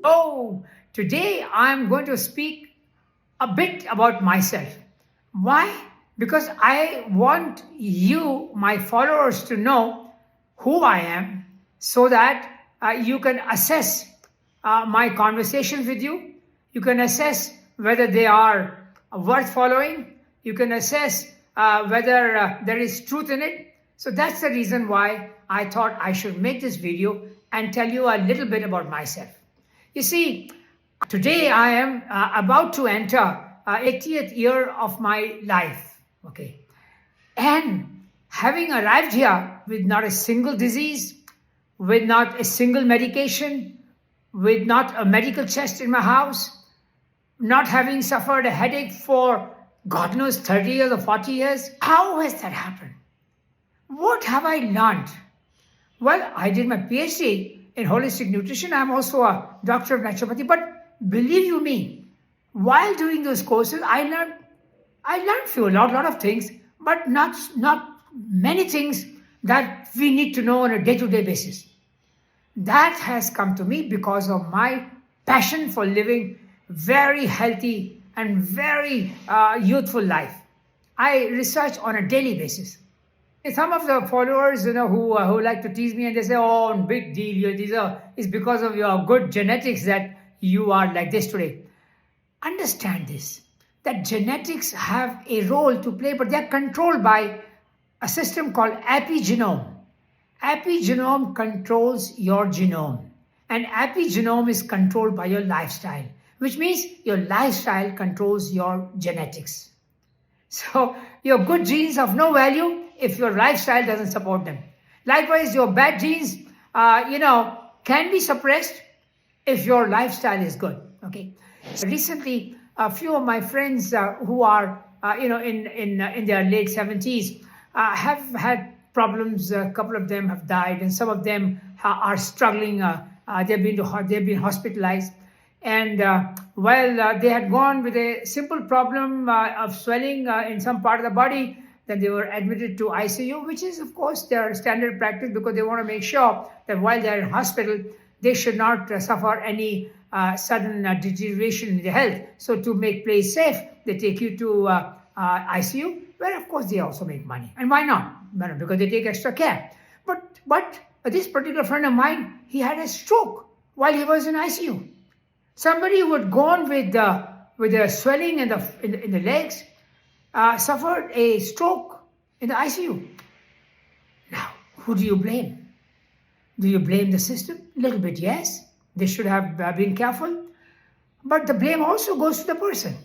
Oh, today I'm going to speak a bit about myself. Why? Because I want you, my followers, to know who I am so that you can assess my conversations with you. You can assess whether they are worth following. You can assess whether there is truth in it. So that's the reason why I thought I should make this video and tell you a little bit about myself. You see, today I am about to enter 80th year of my life. Okay. And having arrived here with not a single disease, with not a single medication, with not a medical chest in my house, not having suffered a headache for God knows 30 years or 40 years, how has that happened? What have I learned? Well, I did my PhD in holistic nutrition. I'm also a doctor of naturopathy. But believe you me, while doing those courses, I learned a lot of things, but not many things that we need to know on a day-to-day basis. That has come to me because of my passion for living very healthy and very youthful life. I research on a daily basis. Some of the followers, who like to tease me and they say, "Oh, big deal! It's because of your good genetics that you are like this today." Understand this: that genetics have a role to play, but they are controlled by a system called epigenome. Epigenome controls your genome, and epigenome is controlled by your lifestyle, which means your lifestyle controls your genetics. So your good genes have no value if your lifestyle doesn't support them. Likewise, your bad genes, can be suppressed if your lifestyle is good. Okay. Recently, a few of my friends who are, in their late 70s, have had problems. A couple of them have died, and some of them are struggling. They've been hospitalized. And while they had gone with a simple problem of swelling in some part of the body, then they were admitted to ICU, which is, of course, their standard practice because they want to make sure that while they're in hospital, they should not suffer any sudden deterioration in their health. So to make place safe, they take you to ICU, where, of course, they also make money. And why not? Well, because they take extra care. But this particular friend of mine, he had a stroke while he was in ICU. Somebody who had gone with the swelling in the legs suffered a stroke in the ICU. Now, who do you blame? Do you blame the system? A little bit, yes. They should have been careful. But the blame also goes to the person.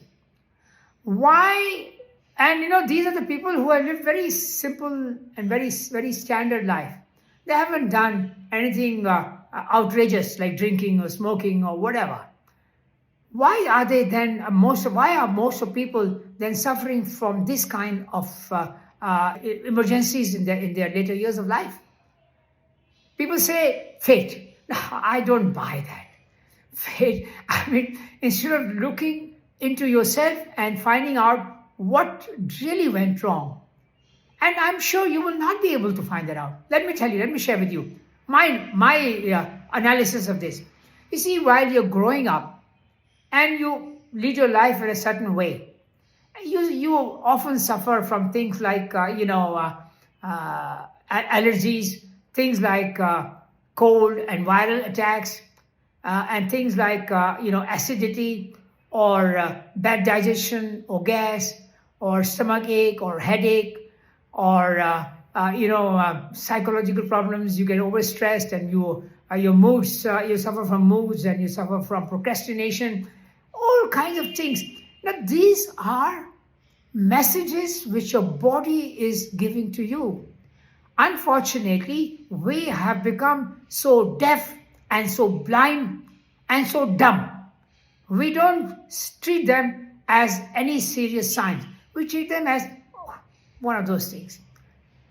Why? And these are the people who have lived very simple and very, very standard life. They haven't done anything outrageous like drinking or smoking or whatever. Why are most of people then suffering from this kind of emergencies in their later years of life? People say fate. I don't buy that. Fate. Instead of looking into yourself and finding out what really went wrong, and I'm sure you will not be able to find that out. Let me share with you my analysis of this. You see, while you're growing up, and you lead your life in a certain way, you often suffer from things like allergies, things like cold and viral attacks, and things like acidity or bad digestion or gas or stomach ache or headache or psychological problems. You get overstressed and your moods, you suffer from moods and you suffer from procrastination, all kinds of things. Now, these are messages which your body is giving to you. Unfortunately, we have become so deaf and so blind and so dumb. We don't treat them as any serious signs. We treat them as one of those things.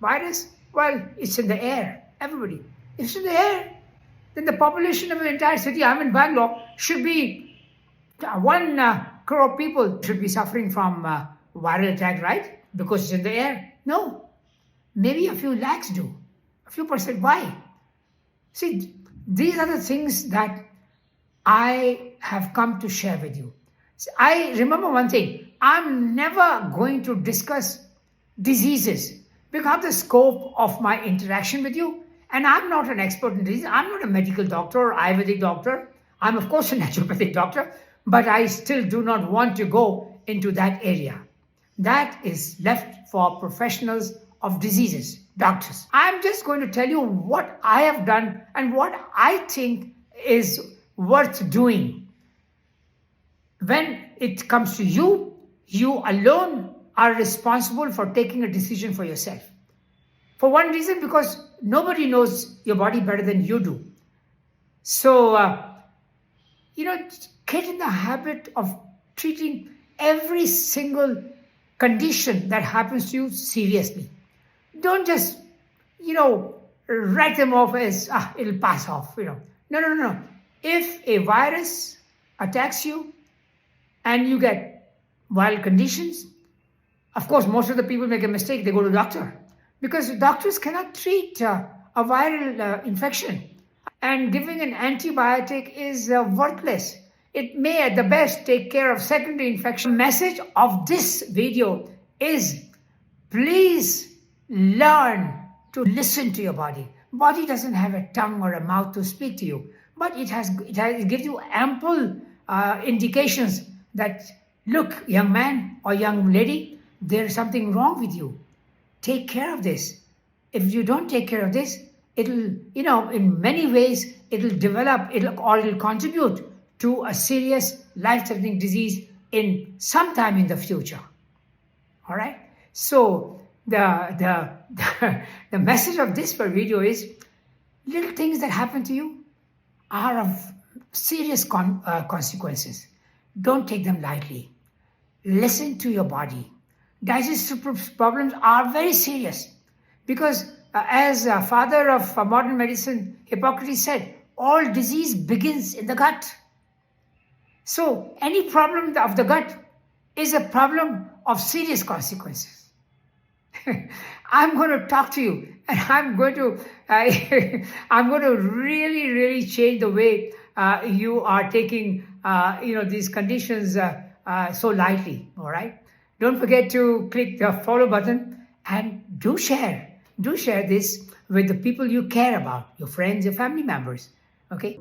Virus, well, it's in the air. Everybody. If it's in the air, then the population of an entire city, I'm in Bangalore, should be 1 crore people should be suffering from viral attack, right? Because it's in the air. No. Maybe a few lakhs do. A few percent. Why? See, these are the things that I have come to share with you. I remember one thing, I'm never going to discuss diseases because of the scope of my interaction with you. And I'm not an expert in disease. I'm not a medical doctor or Ayurvedic doctor. I'm, of course, a naturopathic doctor, but I still do not want to go into that area. That is left for professionals of diseases, doctors. I'm just going to tell you what I have done and what I think is worth doing. When it comes to you, you alone are responsible for taking a decision for yourself. For one reason, because nobody knows your body better than you do. So, get in the habit of treating every single condition that happens to you seriously. Don't just, write them off as, it'll pass off, No. If a virus attacks you and you get viral conditions, of course, most of the people make a mistake. They go to the doctor because doctors cannot treat a viral infection. And giving an antibiotic is worthless. It may at the best take care of secondary infection. The message of this video is please learn to listen to your body. Body doesn't have a tongue or a mouth to speak to you, but it gives you ample indications that, look, young man or young lady, there's something wrong with you. Take care of this. If you don't take care of this, it'll, in many ways, it'll contribute to a serious life-threatening disease in sometime in the future. All right. So the message of this video is little things that happen to you are of serious consequences. Don't take them lightly. Listen to your body. Digestive problems are very serious because as a father of modern medicine, Hippocrates said, all disease begins in the gut. So any problem of the gut is a problem of serious consequences. I'm going to talk to you, and I'm going to really, really change the way you are taking, these conditions so lightly. All right. Don't forget to click the follow button and do share this with the people you care about, your friends, your family members. Okay.